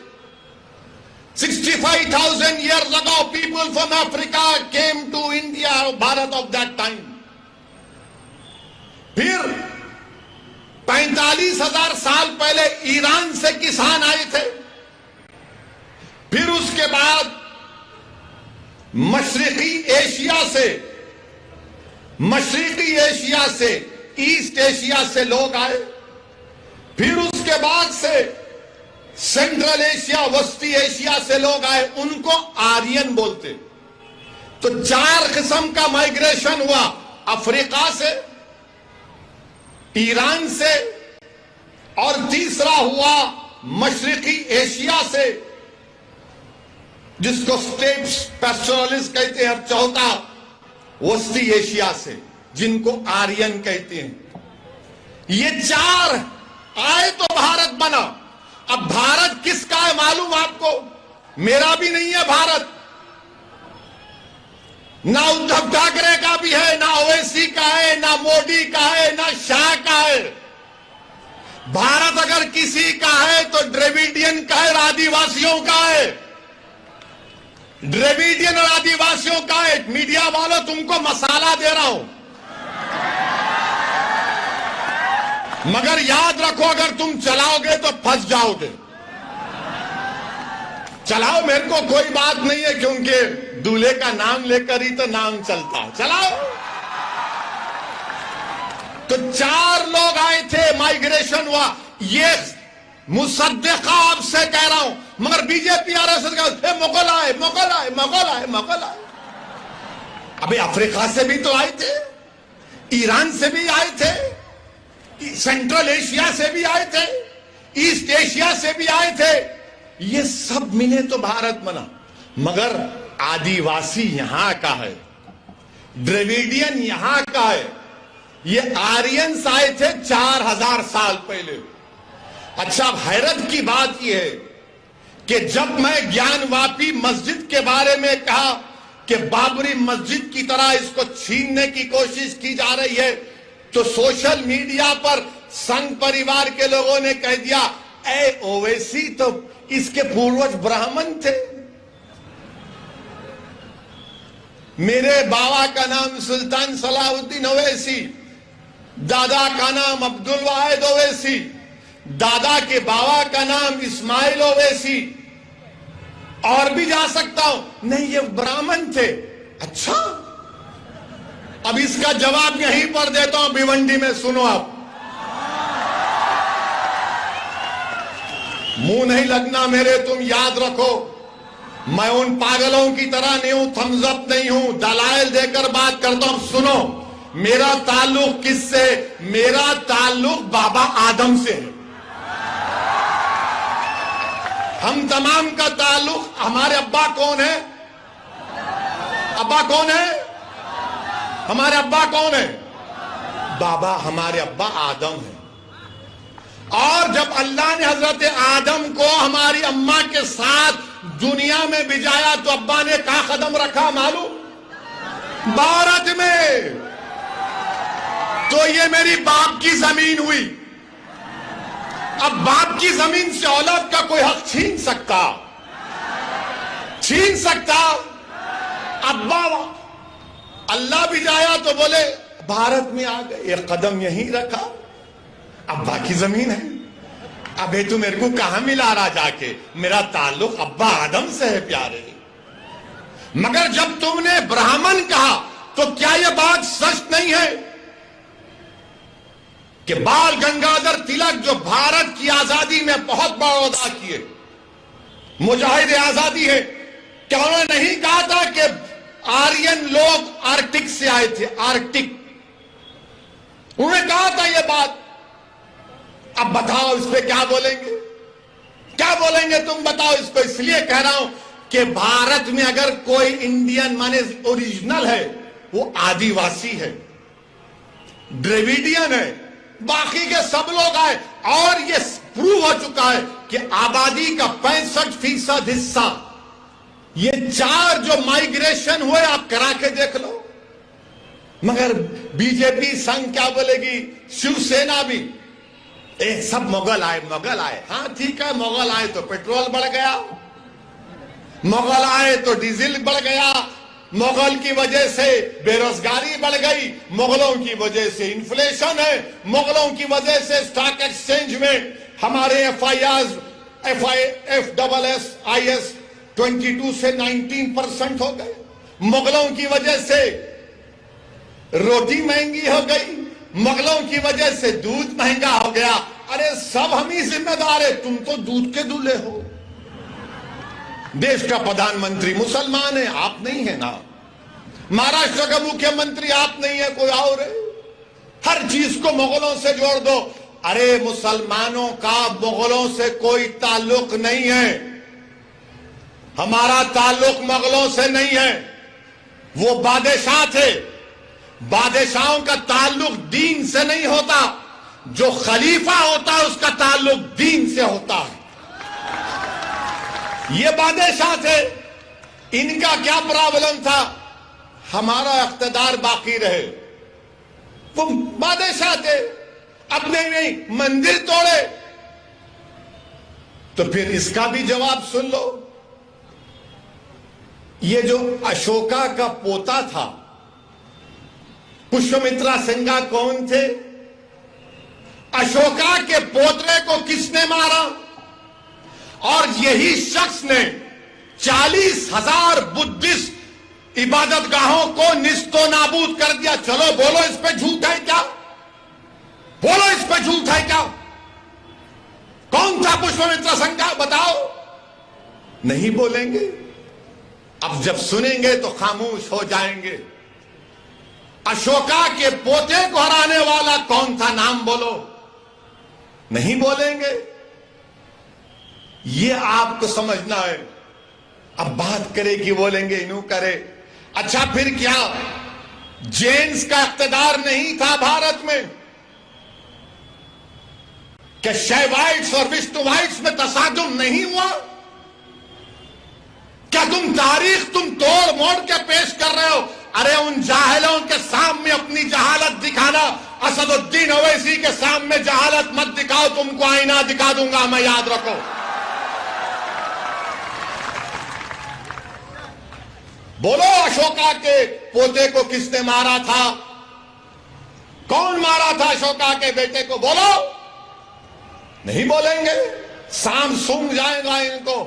65,000 years ago, people from Africa came to India, Bharat of that time. फिर 45,000 साल पहले ईरान से किसान आए थे। फिर उसके बाद मशरिकी एशिया से ईस्ट एशिया से लोग आए। फिर उसके बाद से सेंट्रल एशिया, वस्ती एशिया से लोग आए, उनको आर्यन बोलते। तो 4 किस्म का माइग्रेशन हुआ, अफ्रीका से, ईरान से, और तीसरा हुआ मशरिकी एशिया से, जिसको स्टेप्स पैस्टोरलिस्ट कहते हैं, और चौथा वस्ती एशिया से, जिनको आर्यन कहते हैं। ये 4 आए तो भारत बना। अब भारत किसका है मालूम आपको? मेरा भी नहीं है भारत, ना उद्धव ठाकरे का भी है, ना ओवैसी का है, ना मोदी का है, ना शाह का है। भारत अगर किसी का है तो द्रविडियन का है, आदिवासियों का है। द्रविडियन और आदिवासियों का है। मीडिया वालों, तुमको मसाला दे रहा हूं, मगर याद रखो, अगर तुम चलाओगे तो फंस जाओगे। चलाओ, मेरे को कोई बात नहीं है, क्योंकि दूल्हे का नाम लेकर ही तो नाम चलता है। चलाओ। तो 4 लोग आए थे, माइग्रेशन हुआ। ये मुसद्दिका आपसे कह रहा हूं, मगर बीजेपी आरएसएस का मुगल आए, मुगल आए, मुगल आए, मुगल आए। अबे अफ्रीका से भी तो आए थे, ईरान से भी आए थे, सेंट्रल एशिया से भी आए थे, ईस्ट एशिया से भी आए थे। ये सब मिले तो भारत बना। मगर आदिवासी यहां का है, द्रविडियन यहां का है। ये आर्यंस आए थे 4,000 साल पहले। अच्छा, हैरत की बात यह है कि जब मैं ज्ञानवापी मस्जिद के बारे में कहा कि बाबरी मस्जिद की तरह इसको छीनने की कोशिश की जा रही है, तो सोशल मीडिया पर संघ परिवार के लोगों ने कह दिया, ए ओवैसी तो इसके पूर्वज ब्राह्मण थे। मेरे बाबा का नाम सुल्तान सलाहुद्दीन ओवैसी, दादा का नाम अब्दुल वाहिद ओवैसी, दादा के बाबा का नाम इस्माइल ओवैसी, और भी जा सकता हूं। नहीं, ये ब्राह्मण थे। अच्छा, अब इसका जवाब यहीं पर देता हूं, भिवंडी में। सुनो, आप मुंह नहीं लगना मेरे, तुम याद रखो, मैं उन पागलों की तरह नहीं हूं, थम्स अप नहीं हूं, दलाइल देकर बात करता हूं। सुनो, मेरा ताल्लुक किससे? मेरा ताल्लुक बाबा आदम से है। हम तमाम का ताल्लुक, हमारे अब्बा कौन है? अब्बा कौन है? हमारे अब्बा कौन है? बाबा, हमारे अब्बा आदम है। और जब अल्लाह ने हजरत आदम को हमारी अम्मा के साथ दुनिया में भिजाया, तो अब्बा ने कहा कदम रखा मालूम? भारत में। तो ये मेरी बाप की जमीन हुई। अब बाप की जमीन से औलाद का कोई हक छीन सकता? छीन सकता? अब्बा अल्लाह भी जाया तो बोले भारत में आ गए, एक कदम यहीं रखा, अब्बा की जमीन है। अबे तू मेरे को कहां मिला रहा जाके? मेरा ताल्लुक अब्बा आदम से है प्यारे। मगर जब तुमने ब्राह्मण कहा तो क्या यह बात सच नहीं है कि बाल गंगाधर तिलक जो भारत की आजादी में बहुत बड़ा अदा किए, मुजाहिद आजादी है, क्या उन्होंने नहीं कहा था कि आर्यन लोग आर्कटिक से आए थे? आर्कटिक उन्होंने कहा था यह बात। अब बताओ इस पे क्या बोलेंगे? क्या बोलेंगे तुम बताओ इसको? इसलिए कह रहा हूं कि भारत में अगर कोई इंडियन माने ओरिजिनल है वो आदिवासी है, द्रविडियन है, बाकी के सब लोग आए। और ये प्रूव हो चुका है कि आबादी का 65% हिस्सा, ये 4 जो माइग्रेशन हुए आप करा के देख लो। मगर बीजेपी संघ क्या बोलेगी, शिवसेना भी, सब मुगल आए, मुगल आए। हाँ ठीक है, मुगल आए तो पेट्रोल बढ़ गया, मुगल आए तो डीजल बढ़ गया, मुगल की वजह से बेरोजगारी बढ़ गई, मुगलों की वजह से इन्फ्लेशन है, मुगलों की वजह से स्टॉक एक्सचेंज में हमारे FIS 22 से 19% हो गए, मुगलों की वजह से रोटी महंगी हो गई, मुगलों की वजह से दूध महंगा हो गया। अरे सब हम ही जिम्मेदार है, तुम तो दूध के दूल्हे हो। देश का प्रधानमंत्री मुसलमान है, आप नहीं है ना। महाराष्ट्र का मुख्यमंत्री आप नहीं है, कोई और है। हर चीज को मुगलों से जोड़ दो। अरे मुसलमानों का मुगलों से कोई ताल्लुक नहीं है, हमारा ताल्लुक मुगलों से नहीं है, वो बादशाह थे। बादशाहों का ताल्लुक दीन से नहीं होता, जो खलीफा होता है उसका ताल्लुक दीन से होता है। ये बादशाह थे, इनका क्या प्रॉब्लम था? हमारा इख्तिदार बाकी रहे। वो बादशाह थे, अपने नहीं मंदिर तोड़े। तो फिर इसका भी जवाब सुन लो। ये जो अशोका का पोता था, पुष्यमित्रा सिंघा कौन थे? अशोका के पोतरे को किसने मारा? और यही शख्स ने 40,000 बुद्धिस्ट इबादतगाहों को निस्तो नाबूद कर दिया। चलो बोलो इस पे झूठ है क्या? बोलो इस पे झूठ है क्या? कौन था पुष्यमित्रा सिंघा? बताओ। नहीं बोलेंगे। अब जब सुनेंगे तो खामोश हो जाएंगे। अशोका के पोते को हराने वाला कौन था? नाम बोलो। नहीं बोलेंगे। ये आपको समझना है। अब बात करे कि बोलेंगे इनू करे। अच्छा फिर क्या जेन्स का इख्तिदार नहीं था भारत में? क्या शैवाइट्स और विष्णुवाइट्स में तसादुम नहीं हुआ? क्या तारीख तुम तोड़ मोड़ के पेश कर रहे हो? अरे उन जाहिलों के सामने अपनी जहालत दिखाना। असदुद्दीन ओवैसी के सामने जहालत मत दिखाओ, तुमको आईना दिखा दूंगा मैं, याद रखो। बोलो अशोका के पोते को किसने मारा था? कौन मारा था अशोका के बेटे को? बोलो। नहीं बोलेंगे। शाम सूंघ जाएगा इनको।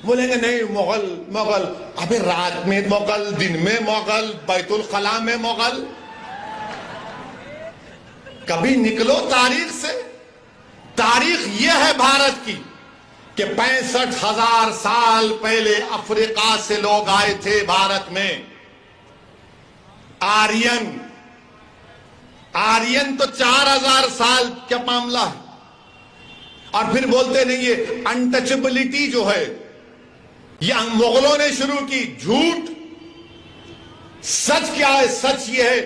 बोलेंगे नहीं मुगल मुगल। अबे रात में मुगल, दिन में मुगल, बैतुल खला में मुगल। कभी निकलो तारीख से। तारीख यह है भारत की कि 65,000 साल पहले अफ्रीका से लोग आए थे भारत में। आर्यन तो 4,000 साल का मामला है। और फिर बोलते नहीं ये अनटचेबिलिटी जो है ये मुगलों ने शुरू की। झूठ। सच क्या है? सच ये है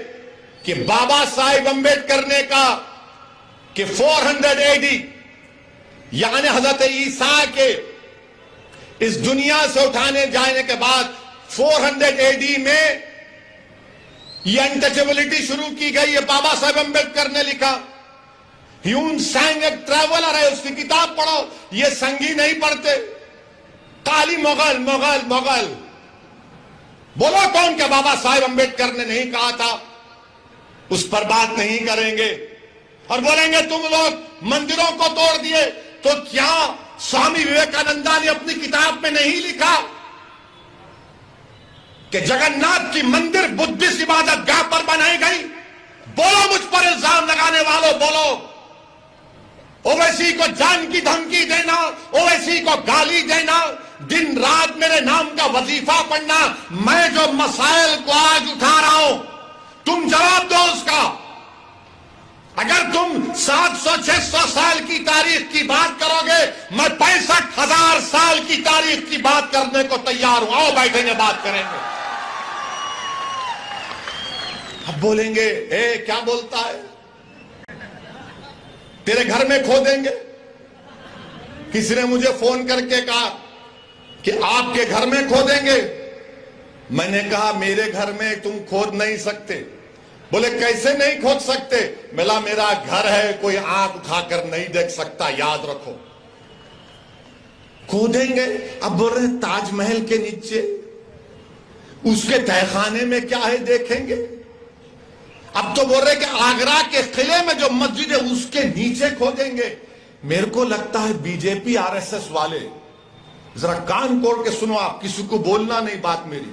कि बाबा साहेब अंबेडकर ने कहा कि 400 AD यानी हजरत ईसा के इस दुनिया से उठाने जाने के बाद 400 AD में ये अनटचेबिलिटी शुरू की गई। ये बाबा साहेब अंबेडकर ने लिखा। ह्यून सांग एक ट्रैवलर है, उसकी किताब पढ़ो। ये संगी नहीं पढ़ते। काली मुगल मुगल मुगल। बोलो कौन? क्या बाबा साहेब अंबेडकर ने नहीं कहा था? उस पर बात नहीं करेंगे। और बोलेंगे तुम लोग मंदिरों को तोड़ दिए। तो क्या स्वामी विवेकानंदा ने अपनी किताब में नहीं लिखा कि जगन्नाथ की मंदिर बुद्धिस्ट इबादत गाह पर बनाई गई? बोलो मुझ पर इल्जाम लगाने वालों, बोलो। ओवैसी को जान की धमकी देना, ओवैसी को गाली देना, दिन रात मेरे नाम का वजीफा पढ़ना, मैं जो मसाइल को आज उठा रहा हूं तुम जवाब दो उसका। अगर तुम 700-600 साल की तारीख की बात करोगे, मैं 65,000 साल की तारीख की बात करने को तैयार हूं। आओ बैठेंगे, बात करेंगे। अब बोलेंगे ए क्या बोलता है, तेरे घर में खोदेंगे। किसी ने मुझे फोन करके कहा कि आपके घर में खोदेंगे। मैंने कहा मेरे घर में तुम खोद नहीं सकते। बोले कैसे नहीं खोद सकते? मिला मेरा घर है, कोई आंख उठाकर नहीं देख सकता, याद रखो। खोदेंगे। अब बोल रहे ताजमहल के नीचे, उसके तहखाने में क्या है देखेंगे। अब तो बोल रहे कि आगरा के किले में जो मस्जिद है उसके नीचे खोदेंगे। मेरे को लगता है बीजेपी आरएसएस वाले, जरा कान खोल के सुनो आप, किसी को बोलना नहीं बात मेरी,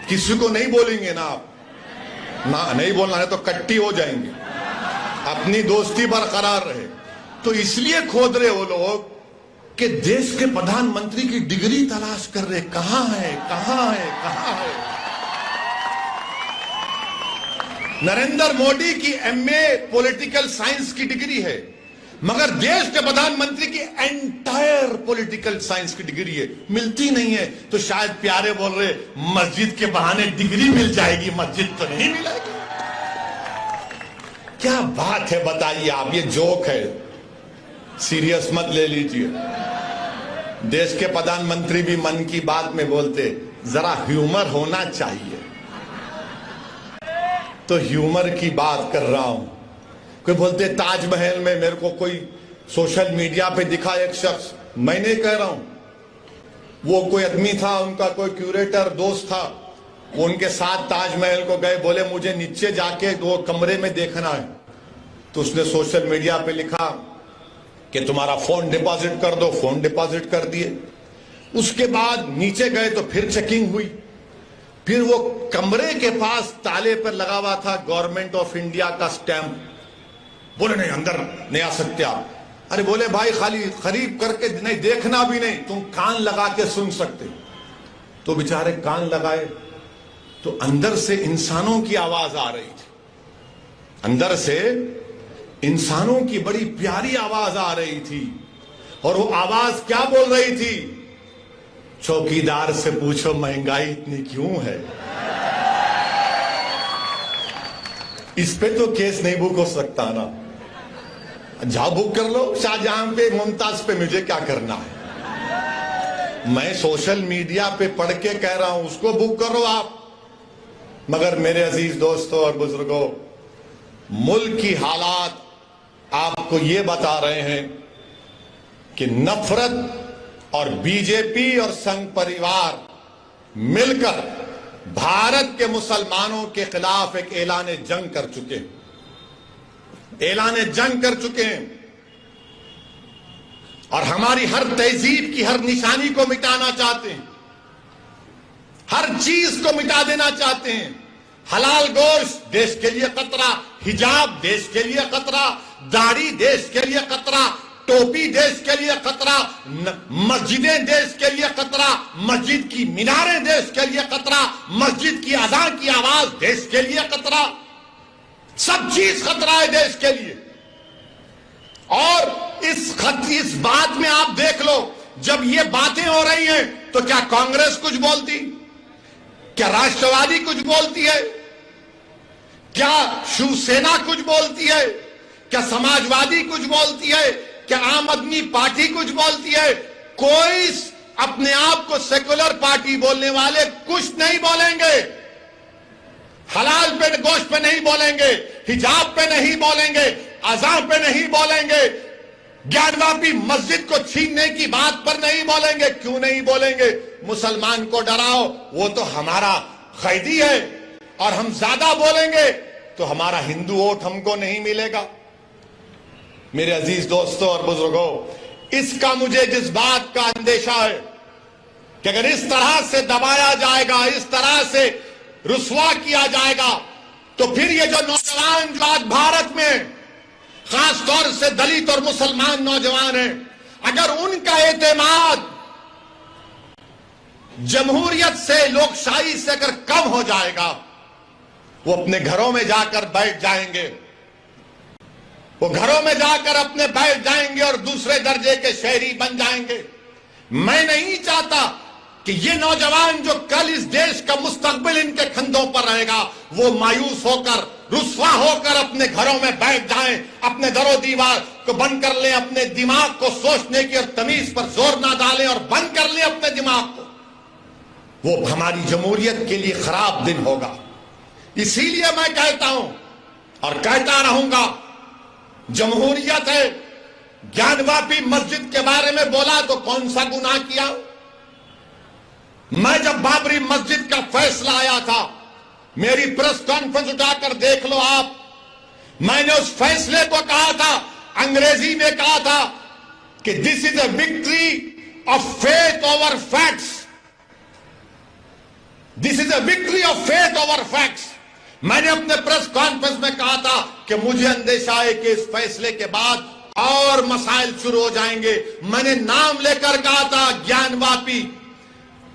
किसी को नहीं बोलेंगे ना आप, ना नहीं बोलना है तो कट्टी हो जाएंगे। अपनी दोस्ती बरकरार रहे। तो इसलिए खोद रहे वो लोग कि देश के प्रधानमंत्री की डिग्री तलाश कर रहे, कहां है कहां है कहां है। नरेंद्र मोदी की एमए पॉलिटिकल साइंस की डिग्री है, मगर देश के प्रधानमंत्री की एंटायर पॉलिटिकल साइंस की डिग्री है, मिलती नहीं है। तो शायद प्यारे बोल रहे मस्जिद के बहाने डिग्री मिल जाएगी, मस्जिद तो नहीं मिलेगी। क्या बात है बताइए आप, ये जोक है, सीरियस मत ले लीजिए। देश के प्रधानमंत्री भी मन की बात में बोलते, जरा ह्यूमर होना चाहिए। तो ह्यूमर की बात कर रहा हूं। कोई बोलते ताजमहल में मेरे को कोई सोशल मीडिया पे दिखा एक शख्स, मैं नहीं कह रहा हूं, वो कोई आदमी था, उनका कोई क्यूरेटर दोस्त था, वो उनके साथ ताजमहल को गए, बोले मुझे नीचे जाके दो कमरे में देखना है। तो उसने सोशल मीडिया पे लिखा कि तुम्हारा फोन डिपॉजिट कर दो, फोन डिपॉजिट कर दिए। उसके बाद नीचे गए तो फिर चेकिंग हुई, फिर वो कमरे के पास ताले पर लगा हुआ था गवर्नमेंट ऑफ इंडिया का स्टैंप। बोले नहीं अंदर नहीं आ सकते आप। अरे बोले भाई खाली खरीद करके नहीं, देखना भी नहीं, तुम कान लगा के सुन सकते। तो बेचारे कान लगाए तो अंदर से इंसानों की आवाज आ रही थी, अंदर से इंसानों की बड़ी प्यारी आवाज आ रही थी। और वो आवाज क्या बोल रही थी? चौकीदार से पूछो महंगाई इतनी क्यों है। इस पे तो केस नहीं बुक हो सकता ना, जाओ बुक कर लो शाहजहां पे, मुमताज पे, मुझे क्या करना है। मैं सोशल मीडिया पे पढ़ के कह रहा हूं, उसको बुक करो आप। मगर मेरे अजीज दोस्तों और बुजुर्गों, मुल्क की हालात आपको ये बता रहे हैं कि नफरत और बीजेपी और संघ परिवार मिलकर भारत के मुसलमानों के खिलाफ एक ऐलान जंग कर चुके हैं, ऐलान जंग कर चुके हैं। और हमारी हर तहजीब की हर निशानी को मिटाना चाहते हैं, हर चीज को मिटा देना चाहते हैं। हलाल गोश्त देश के लिए खतरा, हिजाब देश के लिए खतरा, दाढ़ी देश के लिए खतरा, टोपी देश के लिए खतरा, मस्जिदें देश के लिए खतरा, मस्जिद की मीनारें देश के लिए खतरा, मस्जिद की अज़ान की आवाज देश के लिए खतरा, सब चीज खतरा है देश के लिए। और इस बात में आप देख लो, जब ये बातें हो रही हैं तो क्या कांग्रेस कुछ बोलती, क्या राष्ट्रवादी कुछ बोलती है, क्या शिवसेना कुछ बोलती है, क्या समाजवादी कुछ बोलती है, क्या आम आदमी पार्टी कुछ बोलती है? कोई अपने आप को सेकुलर पार्टी बोलने वाले कुछ नहीं बोलेंगे। हलाल पे गोश्त पे नहीं बोलेंगे, हिजाब पे नहीं बोलेंगे, अज़ान पे नहीं बोलेंगे, ज्ञानवापी मस्जिद को छीनने की बात पर नहीं बोलेंगे। क्यों नहीं बोलेंगे? मुसलमान को डराओ, वो तो हमारा कैदी है। और हम ज्यादा बोलेंगे तो हमारा हिंदू वोट हमको नहीं मिलेगा। मेरे अजीज दोस्तों और बुजुर्गों, इसका मुझे जिस बात का अंदेशा है कि अगर इस तरह से दबाया जाएगा, इस तरह से रुसवा किया जाएगा, तो फिर ये जो नौजवान जो आज भारत में खासतौर से दलित और मुसलमान नौजवान हैं, अगर उनका एतमाद जमहूरियत से, लोकशाही से अगर कम हो जाएगा, वो अपने घरों में जाकर बैठ जाएंगे, वो घरों में जाकर अपने बैठ जाएंगे और दूसरे दर्जे के शहरी बन जाएंगे। मैं नहीं चाहता कि ये नौजवान जो कल इस देश का मुस्तकबिल इनके कंधों पर रहेगा, वो मायूस होकर, रुस्वा होकर अपने घरों में बैठ जाएं, अपने दरो दीवार को बंद कर लें, अपने दिमाग को सोचने की और तमीज पर जोर ना डालें और बंद कर लें अपने दिमाग को। वो हमारी जमहूरियत के लिए खराब दिन होगा। इसीलिए मैं कहता हूं और कहता रहूंगा, जमहूरियत है। ज्ञानवापी मस्जिद के बारे में बोला तो कौन सा गुनाह किया? मैं जब बाबरी मस्जिद का फैसला आया था, मेरी प्रेस कॉन्फ्रेंस उठाकर देख लो आप, मैंने उस फैसले को कहा था, अंग्रेजी में कहा था कि this is a victory of faith over facts, this is a victory of faith over facts. मैंने अपने प्रेस कॉन्फ्रेंस में कहा था कि मुझे अंदेशा है कि इस फैसले के बाद और मसाइल शुरू हो जाएंगे। मैंने नाम लेकर कहा था, ज्ञानवापी,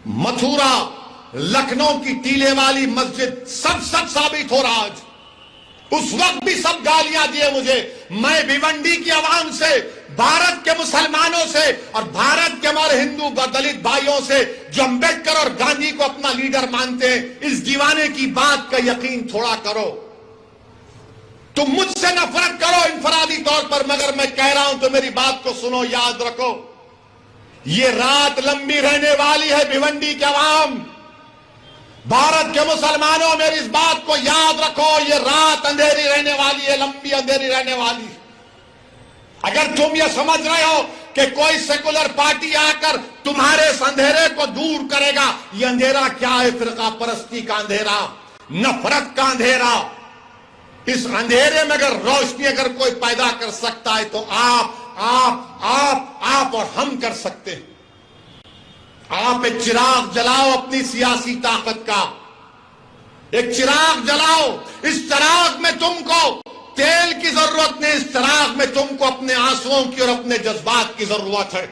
मथुरा, लखनऊ की टीले वाली मस्जिद, सब सच साबित हो रहा आज। उस वक्त भी सब गालियां दिए मुझे। मैं भिवंडी की आवाम से, भारत के मुसलमानों से और भारत के हमारे हिंदू दलित भाइयों से जो अंबेडकर और गांधी को अपना लीडर मानते हैं, इस दीवाने की बात का यकीन थोड़ा करो। तुम मुझसे नफरत करो इंफरादी तौर पर, मगर मैं कह रहा हूं तो मेरी बात को सुनो, याद रखो, ये रात लंबी रहने वाली है। भिवंडी के अवाम, भारत के मुसलमानों, मेरी इस बात को याद रखो, ये रात अंधेरी रहने वाली है, लंबी अंधेरी रहने वाली है। अगर तुम ये समझ रहे हो कि कोई सेकुलर पार्टी आकर तुम्हारे इस अंधेरे को दूर करेगा, ये अंधेरा क्या है? फिरका परस्ती का अंधेरा, नफरत का अंधेरा। इस अंधेरे में अगर रोशनी अगर कोई पैदा कर सकता है तो आप और हम कर सकते हैं। आप एक चिराग जलाओ अपनी सियासी ताकत का, एक चिराग जलाओ। इस चिराग में तुमको तेल की जरूरत नहीं, इस चिराग में तुमको अपने आंसुओं की और अपने जज्बात की जरूरत है।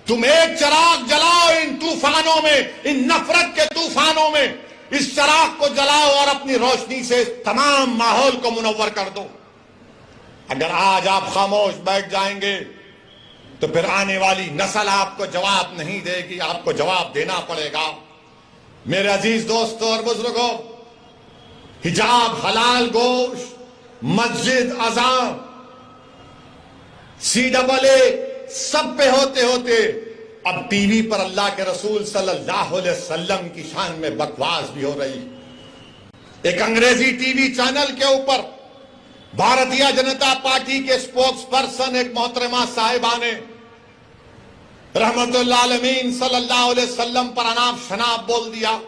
तुम एक चिराग जलाओ इन तूफानों में, इन नफरत के तूफानों में। इस चिराग को जलाओ और अपनी रोशनी से तमाम माहौल को मुनव्वर कर दो। अगर आज आप खामोश बैठ जाएंगे तो फिर आने वाली नस्ल आपको जवाब नहीं देगी, आपको जवाब देना पड़ेगा। मेरे अजीज दोस्तों और बुजुर्गों, हिजाब, हलाल गोश्त, मस्जिद, अज़ान, CAA सब पे होते होते अब टीवी पर अल्लाह के रसूल सल्लल्लाहु अलैहि वसल्लम की शान में बकवास भी हो रही। एक अंग्रेजी टीवी चैनल के ऊपर भारतीय जनता पार्टी के स्पोक्स पर्सन एक मोहतरमा साहिबा ने रहमतुल्लाह अलमीन सल्लल्लाहु अलैहि वसल्लम पर अनाप शनाप बोल दिया,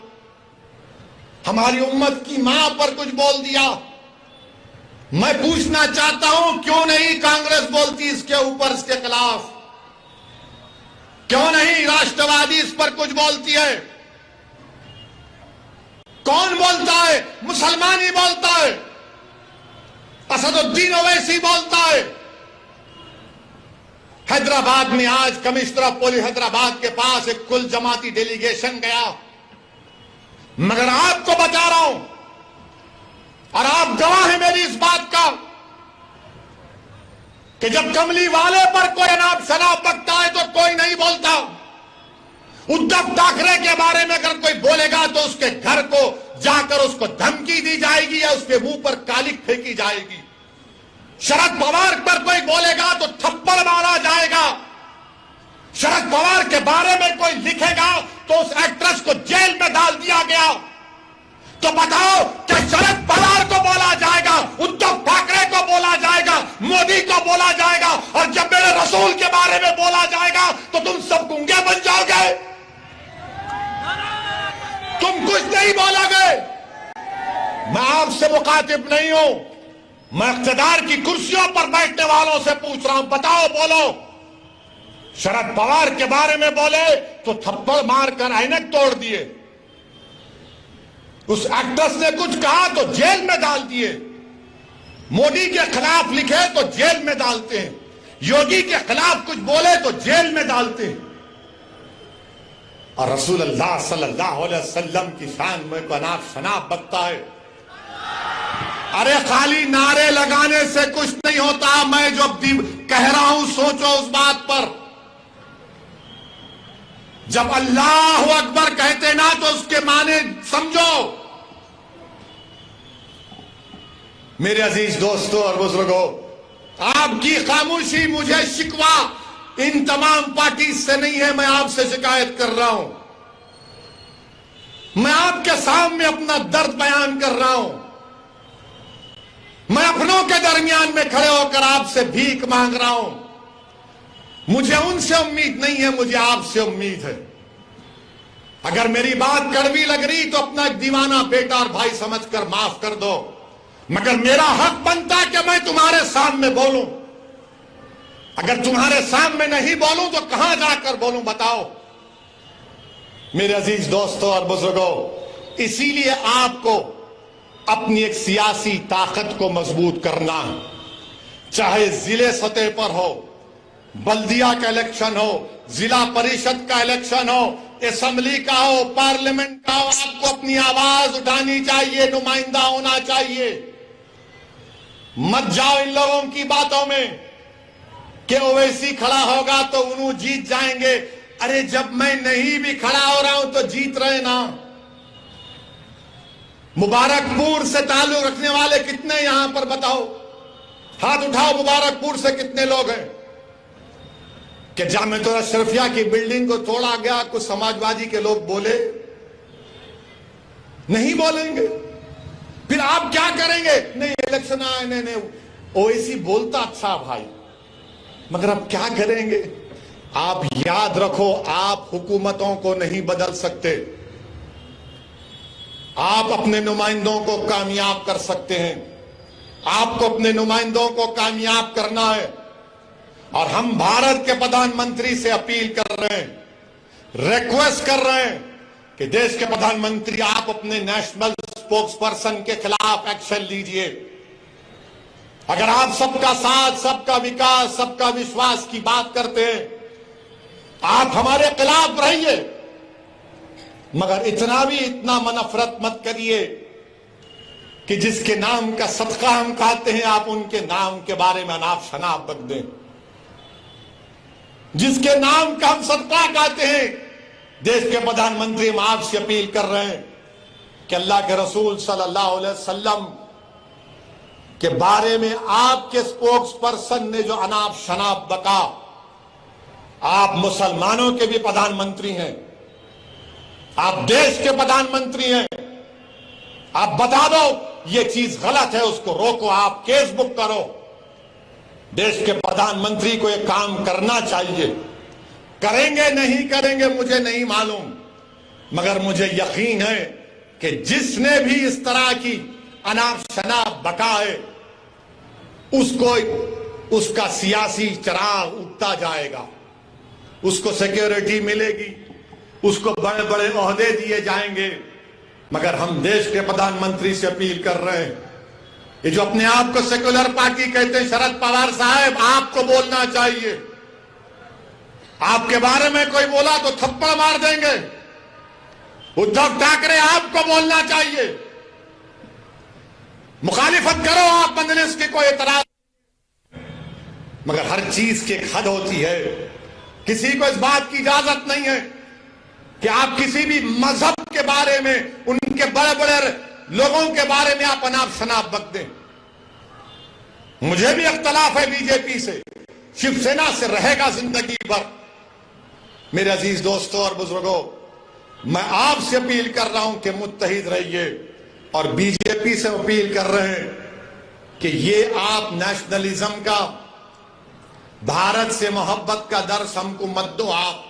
हमारी उम्मत की मां पर कुछ बोल दिया। मैं पूछना चाहता हूं, क्यों नहीं कांग्रेस बोलती इसके ऊपर, इसके खिलाफ? क्यों नहीं राष्ट्रवादी इस पर कुछ बोलती है? कौन बोलता है? मुसलमान ही बोलता है, असदुद्दीन ओवैसी बोलता है। हैदराबाद में आज कमिश्नर ऑफ पुलिस हैदराबाद के पास एक कुल जमाती डेलीगेशन गया, मगर आपको बता रहा हूं और आप गवाह हैं मेरी इस बात का कि जब कमली वाले पर कोई अनाप शनाप बकता है तो कोई नहीं बोलता। उद्धव ठाकरे के बारे में अगर कोई बोलेगा तो उसके घर को जाकर उसको धमकी दी जाएगी या उसके मुंह पर कालिक फेंकी जाएगी। शरद पवार पर कोई बोलेगा तो थप्पड़ मारा जाएगा। शरद पवार के बारे में कोई लिखेगा तो उस एक्ट्रेस को जेल में डाल दिया गया। तो बताओ, क्या शरद पवार को बोला जाएगा, उद्धव ठाकरे को बोला जाएगा, मोदी को बोला जाएगा, और जब मेरे रसूल के बारे में बोला जाएगा तो तुम सब गूंगे बन जाओगे? तुम कुछ नहीं बोलोगे। मैं आपसे मुखातिब नहीं हूं, मैं इख्तिदार की कुर्सियों पर बैठने वालों से पूछ रहा हूं, बताओ, बोलो। शरद पवार के बारे में बोले तो थप्पड़ मारकर ऐनक तोड़ दिए, उस एक्ट्रेस ने कुछ कहा तो जेल में डाल दिए, मोदी के खिलाफ लिखे तो जेल में डालते हैं, योगी के खिलाफ कुछ बोले तो जेल में डालते हैं, और रसूल अल्लाह सल्लल्लाहु अलैहि वसल्लम की शान में को अनाप शनाप बकता है। अरे खाली नारे लगाने से कुछ नहीं होता, मैं जो कह रहा हूं सोचो उस बात पर। जब अल्लाह अकबर कहते ना तो उसके माने समझो। मेरे अजीज दोस्तों और बुजुर्गों, आपकी खामोशी मुझे शिकवा इन तमाम पार्टी से नहीं है, मैं आपसे शिकायत कर रहा हूं। मैं आपके सामने अपना दर्द बयान कर रहा हूं। मैं अपनों के दरमियान में खड़े होकर आपसे भीख मांग रहा हूं। मुझे उनसे उम्मीद नहीं है, मुझे आपसे उम्मीद है। अगर मेरी बात कड़वी लग रही तो अपना एक दीवाना बेटा और भाई समझकर माफ कर दो, मगर मेरा हक बनता है कि मैं तुम्हारे सामने बोलूं। अगर तुम्हारे सामने नहीं बोलूं तो कहां जाकर बोलूं, बताओ। मेरे अजीज दोस्तों और बुजुर्गों, इसीलिए आपको अपनी एक सियासी ताकत को मजबूत करना है, चाहे जिले सतह पर हो, बल्दिया का इलेक्शन हो, जिला परिषद का इलेक्शन हो, असेंबली का हो, पार्लियामेंट का हो, आपको अपनी आवाज उठानी चाहिए, नुमाइंदा होना चाहिए। मत जाओ इन लोगों की बातों में कि ओवैसी खड़ा होगा तो उन्होंने जीत जाएंगे। अरे जब मैं नहीं भी खड़ा हो रहा हूं तो जीत रहे ना। मुबारकपुर से ताल्लुक रखने वाले कितने यहां पर बताओ, हाथ उठाओ। मुबारकपुर से कितने लोग हैं कि जामिया अशरफिया की बिल्डिंग को तोड़ा गया, कुछ समाजवादी के लोग बोले? नहीं बोलेंगे। फिर आप क्या करेंगे? नहीं इलेक्शन आए, नहीं ओवैसी बोलता अच्छा भाई, मगर अब क्या करेंगे? आप याद रखो, आप हुकूमतों को नहीं बदल सकते, आप अपने नुमाइंदों को कामयाब कर सकते हैं। आपको अपने नुमाइंदों को कामयाब करना है, और हम भारत के प्रधानमंत्री से अपील कर रहे हैं, रिक्वेस्ट कर रहे हैं कि देश के प्रधानमंत्री आप अपने नेशनल स्पोक्स पर्सन के खिलाफ एक्शन लीजिए। अगर आप सबका साथ, सबका विकास, सबका विश्वास की बात करते हैं, आप हमारे खिलाफ रहिए, मगर इतना नफरत मत करिए कि जिसके नाम का सदका हम खाते हैं आप उनके नाम के बारे में अनाप शनाप बक दें। जिसके नाम का हम सदका खाते हैं, देश के प्रधानमंत्री हम आपसे अपील कर रहे हैं कि अल्लाह के रसूल सल्लल्लाहु अलैहि वसल्लम के बारे में आपके स्पोक्स पर्सन ने जो अनाप शनाप बका, आप मुसलमानों के भी प्रधानमंत्री हैं, आप देश के प्रधानमंत्री हैं, आप बता दो ये चीज गलत है, उसको रोको, आप केस बुक करो। देश के प्रधानमंत्री को यह काम करना चाहिए। करेंगे नहीं करेंगे मुझे नहीं मालूम, मगर मुझे यकीन है कि जिसने भी इस तरह की अनाप शनाप बका है उसको उसका सियासी चराग उठता जाएगा, उसको सिक्योरिटी मिलेगी, उसको बड़े बड़े ओहदे दिए जाएंगे। मगर हम देश के प्रधानमंत्री से अपील कर रहे हैं, ये जो अपने आप को सेक्युलर पार्टी कहते हैं, शरद पवार साहब आपको बोलना चाहिए। आपके बारे में कोई बोला तो थप्पड़ मार देंगे। उद्धव ठाकरे आपको बोलना चाहिए, मुखालिफत करो आप मजलिस की, कोई एतराज, मगर हर चीज की एक हद होती है। किसी को इस बात की इजाजत नहीं है कि आप किसी भी मजहब के बारे में, उनके बड़े बड़े लोगों के बारे में आप अनाप शनाप बक दें। मुझे भी इख्तलाफ है बीजेपी से, शिवसेना से रहेगा जिंदगी भर। मेरे अजीज दोस्तों और बुजुर्गों, मैं आपसे अपील कर रहा हूं कि मुत्तहिद रहिए, और बीजेपी से अपील कर रहे हैं कि ये आप नेशनलिज्म का, भारत से मोहब्बत का दर्स हमको मत दो। आप